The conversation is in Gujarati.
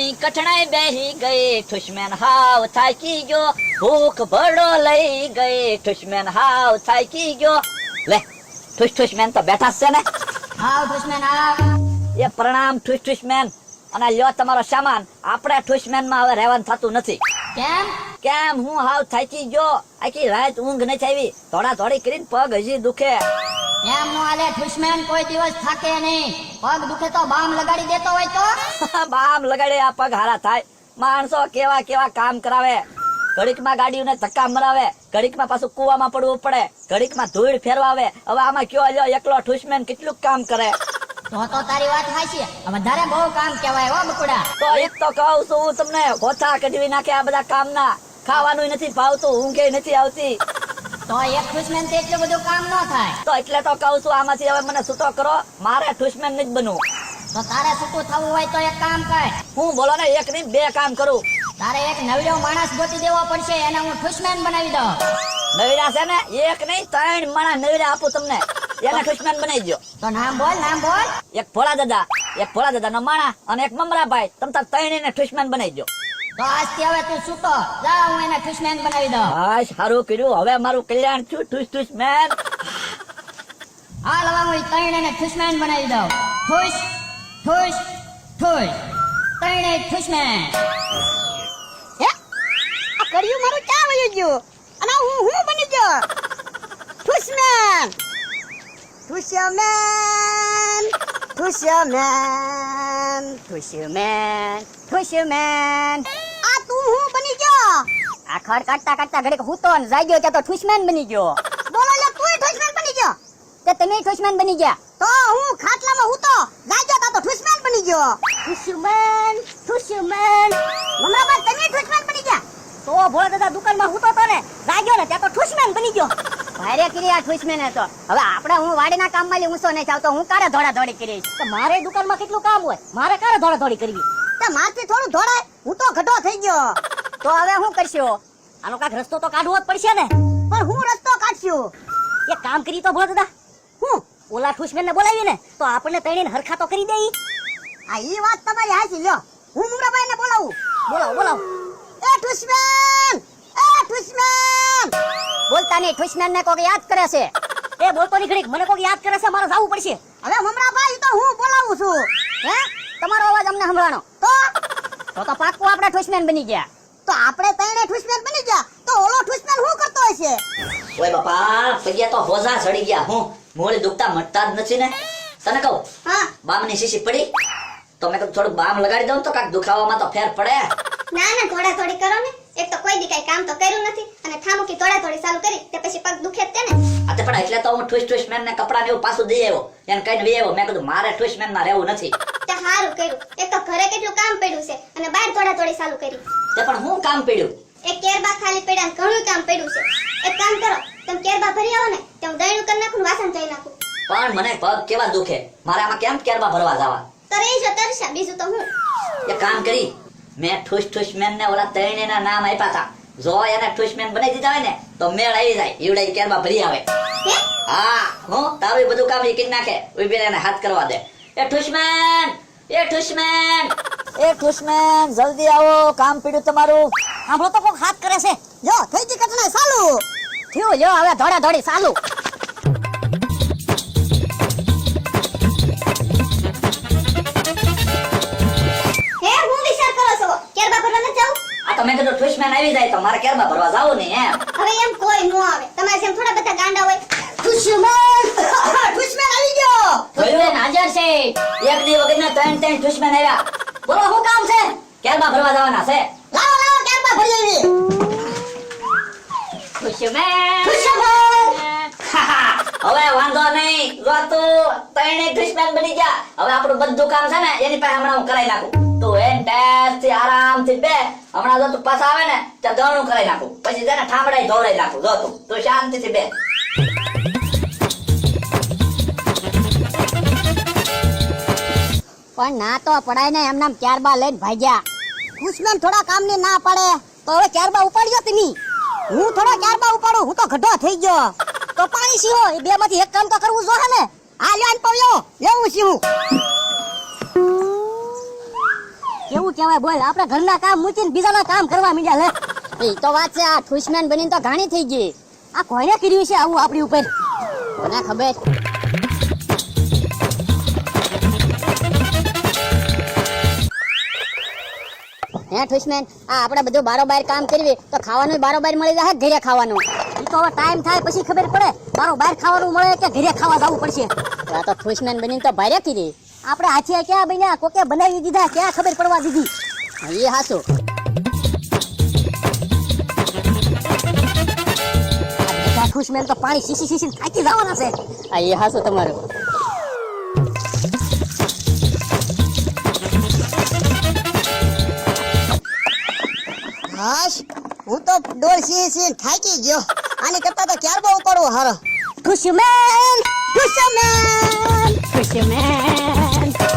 ની કઠણાઈ બેહી ગઈ, ઠુશમેન હાવ થાકી ગયો, ભૂખ ભરડો લઈ ગઈ, ઠુશમેન હાવ થાકી ગયો. લે ઠુશમેન તો બેઠા જ છે ને. આવ ઠુશમેન આવ. એ પ્રણામ ઠુશમેન. અને લ્યો તમારો સામાન. આપણે ઠુશમેન માં હવે રહેવાનું થતું નથી. કેમ? કેમ? હું હાવ થાકી ગયો, આખી રાત ઊંઘ નથી આવી, થોડા થોડી કરીને પગ હજી દુખે. એમ નો હાલે ઠુશમેન, કોઈ દિવસ થાકે નહીં. પગ દુખે તો બામ લગાડી દેતો હોય તો. બામ લગાડે આ પગ હારા થાય. માણસો કેવા કેવા કામ કરાવે. ઘડીકમાં ગાડીઓને ધક્કા મરાવે, ઘડીકમાં પાછું કુવામાં પડવું પડે, ઘડીકમાં ધૂળ ફેરવાવે. હવે આમાં કયો લ્યો એકલો ઠુશમેન કેટલું કામ કરે. તો તારી વાત હાચી. વધારે બહુ કામ કહેવાય હો બકુડા. તો એક તો કહું છું તમને, ગોથા કઢવી નાખે આ બધા કામના. ખાવાનું નથી ભાવતું, ઊંઘે નથી આવતી. તો એક ઠુશમેન થી એટલું બધું કામ ન થાય. તો એટલે તો કહું છું આમાંથી હવે મને છૂટો કરો, મારે ઠુશમેન નથી બનવું. તો તારે છૂટું થવું હોય તો એક કામ કર. હું બોલો ને, એક નહીં બે કામ કરું. તારે એક નવરો માણસ ગોતી દેવો પડશે, એને હું ઠુશમેન બનાવી દઉં. નવીરા છે ને, એક નહીં 3 માણસ નવીરા આપું તમને, એને ઠુશમેન બનાવી દો. તો નામ બોલ, નામ બોલ. એક ભોળા દાદા નો માણા અને એક મમરાભાઈ, તમ તાર 3 ને ઠુશમેન બનાવી દો. તો આજથી હવે તું છૂટો જા, હું એને ઠુશમેન બનાવી દઉં. હા સારું કર્યું, હવે મારું કલ્યાણ થયું. ઠુશમેન હાલ હવે હું ત્રણેયને ઠુશમેન બનાવી દઉં. ઠુશ ઠુશ ઠુશ, ત્રણેય ઠુશમેન. હે આ કર્યું મારું ક્યાં વયું ગયું? અને હું બની ગયો ઠુશમેન. ઠુશમેન ઠુશમેન ઠુશમેન ઠુશમેન. આ તું હું બની ગયો? આ ખડ કાઢતા કાઢતા ઘડીક હૂતો ને જાગ્યો ત્યાં તો ઠુશમેન બની ગયો. બોલો લે, તું ઠુશમેન બની ગયો? તે તમે ઠુશમેન બની ગયા. તો હું ખાટલામાં હૂતો જાગ્યો તા તો ઠુશમેન બની ગયો. ઠુશમેન ઠુશમેન. મમરાબાઈ તમે ઠુશમેન બની ગયા? તો ભોળા દાદા દુકાનમાં હૂતો તો ને, જાગ્યો ને ત્યાં તો ઠુશમેન બની ગયો. ભારે કરી આ ઠુશમેન હતો. હવે આપણે હું વાડીના કામમાં લી ઊંચો નહીં ચાવતો, હું કારે ધોડા ધોડી કરીશ. તો મારે દુકાનમાં કેટલું કામ હોય, મારે કારે ધોડા ધોડી કરવી. તે મારથી થોડું ધોડાય, હું તો ગઢો થઈ ગયો. તો હવે હું કરશો? આનો કાક રસ્તો તો કાઢવો જ પડશે ને. પણ હું રસ્તો કાઢશું. એક કામ કરી તો ભોળા દાદા, હું ઓલા ઠુશમેન ને બોલાવી ને તો આપણને ત્રણેયને હરખા તો કરી દેઈ. આ ઈ વાત તમારી હાચી. લ્યો હું મુમરાબાઈ ને બોલાવું. બોલાવો બોલાવો. એ ઠુશમેન, એ ઠુશમેન. બોલતા નહીં, ઠુશમેન ને કોક યાદ કરે છે. એ બોલતો નહીં ઘડીક, મને કોક યાદ કરે છે, મારે જાવું પડશે. હવે મુમરાબાઈ તો હું બોલાવું છું. હે તમારો અવાજ અમને સંભળાણો. તો પાક્કું આપણે ઠુશમેન બની ગયા. તો આપણે ત્રણે ઠુશમેન બની ગયા, તો ઓલો ઠુશમેન શું કરતો હશે? ઓય બાપા, પગ્યા તો હોજા સડી ગયા. હું મોળી દુખતા મટતા જ નથી ને. તને કહું, હા બામની શીશી પડી તો મેં કીધું થોડુંક બામ લગાડી દઉં તો કાક દુખાવામાં તો ફેર પડે. ના ના, થોડા થોડી કરો ને. એક તો કોઈ દી કઈ કામ તો કર્યું નથી અને ઠામુકી થોડા થોડી ચાલુ કરી તે પછી પગ દુખે જ તે ને. આ તે પણ એટલે તો હું ઠુશમેન ને કપડા ને એવું પાછું દઈ આવ્યો, એને કઈને વી આવ્યો. મેં કીધું મારે ઠુશમેન માં રહેવું નથી. તે હારું કર્યું. એક તો ઘરે કેટલું કામ પડ્યું છે અને બહાર થોડા થોડી ચાલુ કરી. તે પણ હું કામ પડ્યું. એક કેરબા ખાલી પડ્યા ને ઘણું કામ પડ્યું છે. એક કામ કરો, તમે કેરબા ભરી આવો ને તો હું દહીંનું કરી નાખું ને વાસણ ધોઈ નાખું. પણ મને પગ કેવા દુખે, મારે આમાં કેમ કેરબા ભરવા જવા? તો રહી જો તરસા, બીજું તો હું. એક કામ કરી, મેં ઠુશમેન ને ઓલા ત્રણેયના નામ આપ્યા હતા. જો એને ઠુશમેન બનાવી દીધા હોય ને તો મેળ આવી જાય, ઈવડે કેરબા ભરી આવે. હે હા, હું તારું ઈ બધું કામ ઈ કરી નાખે. ઉભી રહીને હાથ કરવા દે. એ ઠુશમેન, એ ઠુશમેન, એ ઠુશમેન, જલ્દી આવો, કામ પીડ્યું તમારું. સાંભળો તો કોક હાથ કરે છે. જો થઈ ગઈ કટણાઈ ચાલુ. થયું લ્યો, હવે ધોડા ધોડી ચાલુ. હે હું વિચાર કરો છો કેરબા ભરવા ન જાવ? આ તો મેં કીધું ઠુશમેન આવી જાય તો મારે કેરબા ભરવા જાવું ને એમ. હવે એમ કોઈ નો આવે. તમારે જેમ થોડા બધા ગાંડા હોય. ઠુશમેન, ઠુશમેન આવી ગયો. ઠુશમેન હાજર છે. એક દી વગરના 3 ઠુશમેન આવ્યા. બોલો શું કામ છે? કેરબા ભરવા જવાના છે. લાવો લાવો કેરબા ભરી આવી. ઠુશમેન, ઠુશમેન. હા, હવે વાંધો નહીં. જો તું 3 ઠુશમેન બની ગયા. હવે આપણું બધું કામ છે ને એની પાસે હમણાં હું કરાઈ નાખું. તું એન્ટેસથી આરામથી બે. હમણાં જો તું પાછા આવે ને ત્યાં દળનું કરાઈ નાખું. પછી છે ને ઠામડાઈ ધોવરાઈ નાખું. જો તું શાંતિથી બે. પણ ના તો પડાય ને, એમ નામ કેરબા લઈને ભાગ્યા. ઠુશમેન થોડા કામની ના પાડે તો હવે કેરબા ઉપાડ્યો તમે. હું થોડો કેરબા ઉપાડું, હું તો ગઢો થઈ ગયો. તો પાણી સીવો, એ બે માંથી એક કામ તો કરવું જોઈએ ને. આ લ્યો પવ્યો લેવું છું. કેવું કહેવાય બોલ, આપણે ઘરના કામ મૂકીને બીજાના કામ કરવા માંડ્યા લે. એ તો વાત છે, આ ઠુસમેન બનીને તો ઘાણી થઈ ગઈ. આ કોણે કર્યું છે આવું આપણી ઉપર? કોને ખબર. હે ઠુસમેન, આ આપણે બધું બારોબાર કામ કરવી તો ખાવાનું બારોબાર મળી જાય, ઘરે ખાવાનું. ઈ તો હવે ટાઈમ થાય પછી ખબર પડે બારોબાર ખાવાનું મળે કે ઘરે ખાવા જવું પડશે. આ તો ઠુસમેન બનીને તો ભારે કીધી. આપણે હાથે ક્યાં બન્યા, કોકે બનાવી દીધા, ક્યાં ખબર પડવા દીધી. એ હાચું. ઠુસમેન તો પાણી શીશી શીશી થાકી જવાના છે. આ એ હાચું તમારું. હાશ, હું તો ડોળ સી થાકી ગયો. આની કરતા તો ક્યાર બહુ પડવો હારો. ઠુસમેન, ઠુસમેન, ઠુસમેન.